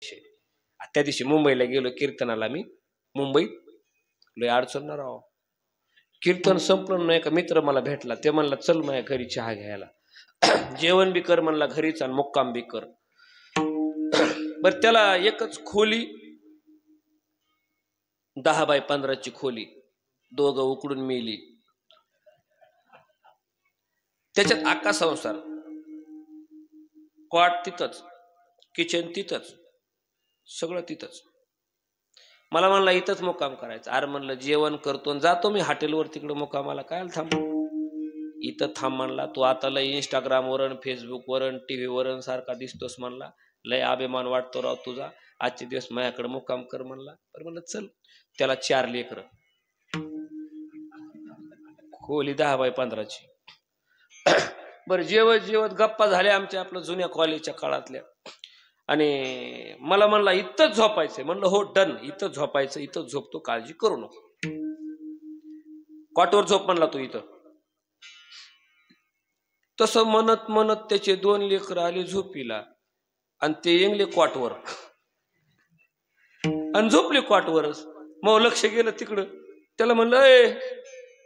त्या दिवशी मुंबईला गेलो कीर्तनाला, मी मुंबईत लय अडचण राव. कीर्तन संपलं नाही का मित्र मला भेटला, ते म्हणला चल माझ्या घरी चहा घ्यायला, जेवण बी कर म्हणला घरीच आणि मुक्काम बी कर. बर त्याला एकच खोली, 10 बाय 15ची खोली, दोघं उकडून मेली. त्याच्यात अख्खा संसार, कॉट तिथंच, किचन तिथंच, सगळं तिथंच. मला म्हणला इथंच मुक्काम करायचं. अरे म्हणलं जेवण करतो आणि जातो मी हॉटेलवर तिकडं मुक्कामाला, काय थांब, इथं थांब म्हणला. तू आता लय इंस्टाग्रामवरून फेसबुकवरून टीव्हीवरून सारखा दिसतोस म्हणला, लय अभिमान वाटतो राव तुझा, आजचे दिवस माझ्याकडे मुक्काम कर म्हणला. तर म्हणलं चल. त्याला 4 लेकरं, खोली 10 बाय 15ची. बरं जेवत जेवत गप्पा झाल्या आमच्या आपल्या जुन्या कॉलेजच्या काळातल्या. आणि मला म्हणला इथंच झोपायचंय. म्हणलं हो डन, इथंच झोपायचं, इथंच झोपतो, काळजी करू नको. कॉटवर झोप म्हणला तू इथं. तसं म्हणत म्हणत त्याचे 2 लेकरं आले झोपीला आणि ते येंगले कॉटवर आणि झोपले कॉटवरच. मग लक्ष गेलं तिकडं. त्याला म्हणलं ए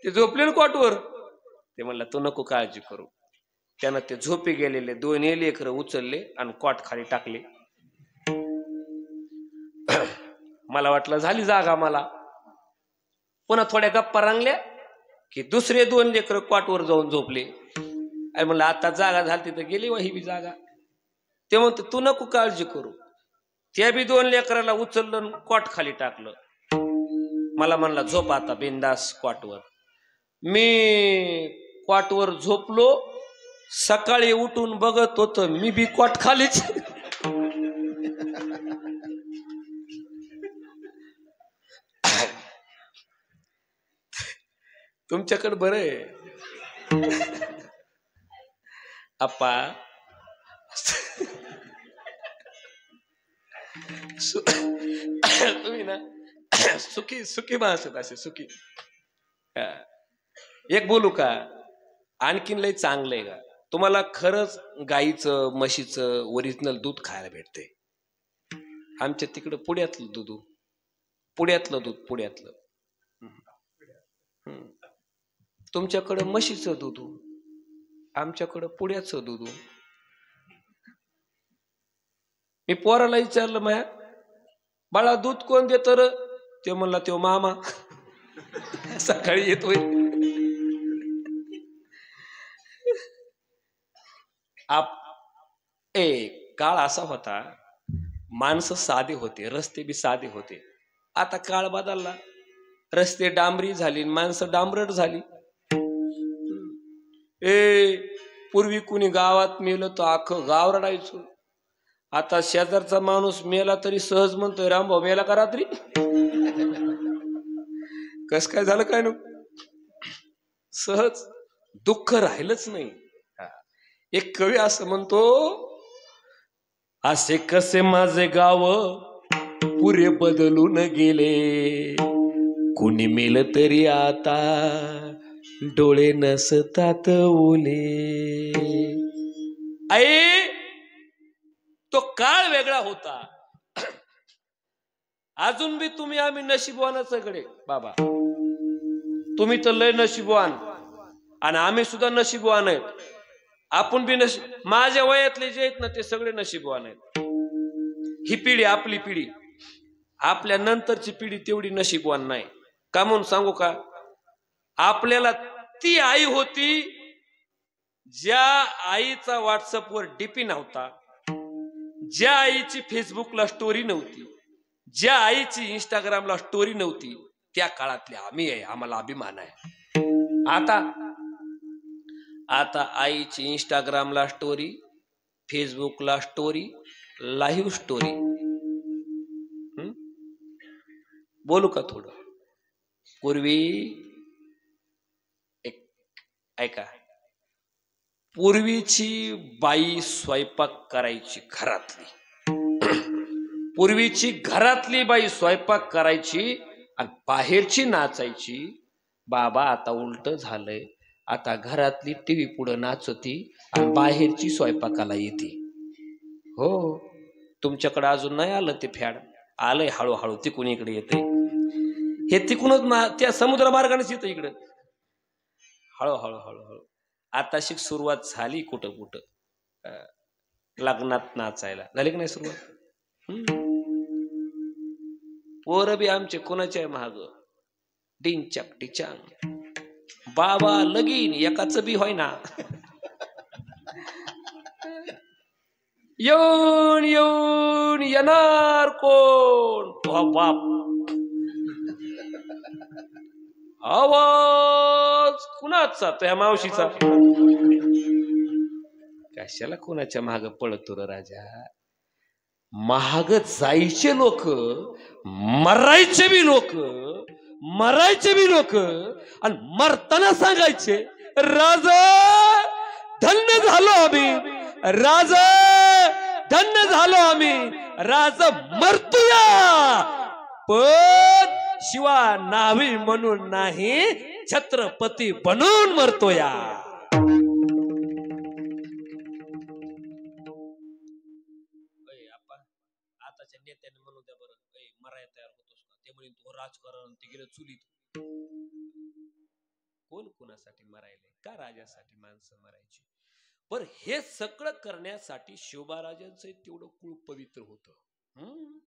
ते झोपले ना कॉटवर. ते म्हणलं तू नको काळजी करू. त्यानं ते झोपी गेलेले 2 लेकरं उचलले आणि कॉट खाली टाकले. मला वाटलं झाली जागा मला. पुन्हा थोड्या गप्पा रंगल्या की दुसरे 2 लेकरं कॉटवर जाऊन झोपले. अरे म्हणलं आता जागा झाली तर गेली ही बी जागा. ते म्हणते तू नको काळजी करू. त्या बी 2 लेकराला उचललं कॉट खाली टाकलं. मला म्हणला झोप आता बिंदास कॉटवर. मी कॉटवर झोपलो. सकाळी उठून बघत होतो मी बी कॉट खालीच. तुमच्याकडे बरं आहे अप्पा. तुम्ही ना सुखी सुखी माणसं असे सुखी. एक बोलू का, आणखीन लय चांगलंय का, तुम्हाला खरंच गाईचं म्हशीचं ओरिजिनल दूध खायला भेटते. आमच्या तिकडं पुण्यातलं दूध, पुण्यातलं दूध, पुण्यातलं. तुमच्याकडं म्हशीचं दूध, आमच्याकडं पुण्याचं दूध. मी पोराला विचारलं माया बाळा दूध कोण देत र. ते म्हणला तो मामा सकाळी येतोय. काळ असा होता, माणसं साधे होते, रस्ते बी साधे होते. आता काळ बदलला, रस्ते डांबरी झाली, माणसं डांबरट झाली. पूर्वी कुणी गावात मेलं तर अख्खं गाव रडायचं. आता शेजारचा माणूस मेला तरी सहज म्हणतोय रामभाऊ मेला का रात्री. कस काय झालं काय नको, सहज दुःख राहिलंच नाही. एक कवी असं म्हणतो, असे कसे माझे गाव पुरे बदलून गेले, कुणी मेलं तरी आता डोळे नसतात ओले. आई तो काळ वेगळा होता. अजून बी तुम्ही आम्ही नशीबवानाकडे बाबा, तुम्ही तर लय नशीबवान आणि आम्ही सुद्धा नशीबवान आहेत. आपण बी माझ्या वयातले जे आहेत ना ते सगळे नशीबवान आहेत. ही पिढी आपली पिढी, आपल्या नंतरची पिढी तेवढी नशीबवान नाही. का म्हणून सांगू का, आपल्याला ती आई होती ज्या आईचा व्हॉट्सअपवर डीपी नव्हता, ज्या आईची फेसबुकला स्टोरी नव्हती, ज्या आईची इंस्टाग्रामला स्टोरी नव्हती. त्या काळातले आम्ही आहे, आम्हाला अभिमान आहे. आता आईची इंस्टाग्रामला स्टोरी, फेसबुकला स्टोरी, लाईव्ह स्टोरी. बोलू का थोडं. पूर्वी ऐका, पूर्वीची बाई स्वयंपाक करायची घरातली, पूर्वीची घरातली बाई स्वयंपाक करायची आणि बाहेरची नाचायची. बाबा आता उलट झालंय, आता घरातली टीव्ही पुढे नाचती आणि बाहेरची स्वयंपाकाला येते. हो तुमच्याकडे अजून नाही आलं ते फॅड, आलंय हळूहळू, तिकून इकडे येते. हे तिकूनच त्या समुद्र मार्गानेच येतं इकडं, हळूहळू हळूहळू. आता शिक सुरुवात झाली कुठं कुठं, लग्नात नाचायला झाली की नाही सुरुवात. पोरं बी आमचे कोणाच्या महाग डिंचाक डिचांग, बाबा लगीन एकाच बी होय ना. येऊन येऊन येणार कोण, तो बाप. आवाज कुणाचा, त्या मावशीचा. कशाला कुणाच्या माग पळतो र राजा. महाग जायचे लोक, मरायचे बी लोक, मरायचे बी लोक, आणि मरताना सांगायचे राजा धन्य झालो आम्ही, राजा धन्य झालो आम्ही, राजा मरतोया पण शिवा नावी म्हणून नाही, छत्रपती बनून मरतोया. आताच्या नेत्यांनी म्हणू द्या बरं, मराया तयार होतोस का, ते म्हणे तो राजकारण, ते गेलं चुलीत. कोण कोणासाठी मरायले, का राजासाठी माणसं मरायची. पण हे सगळं करण्यासाठी शिवबाराजांचं तेवढं कुळ पवित्र होतं.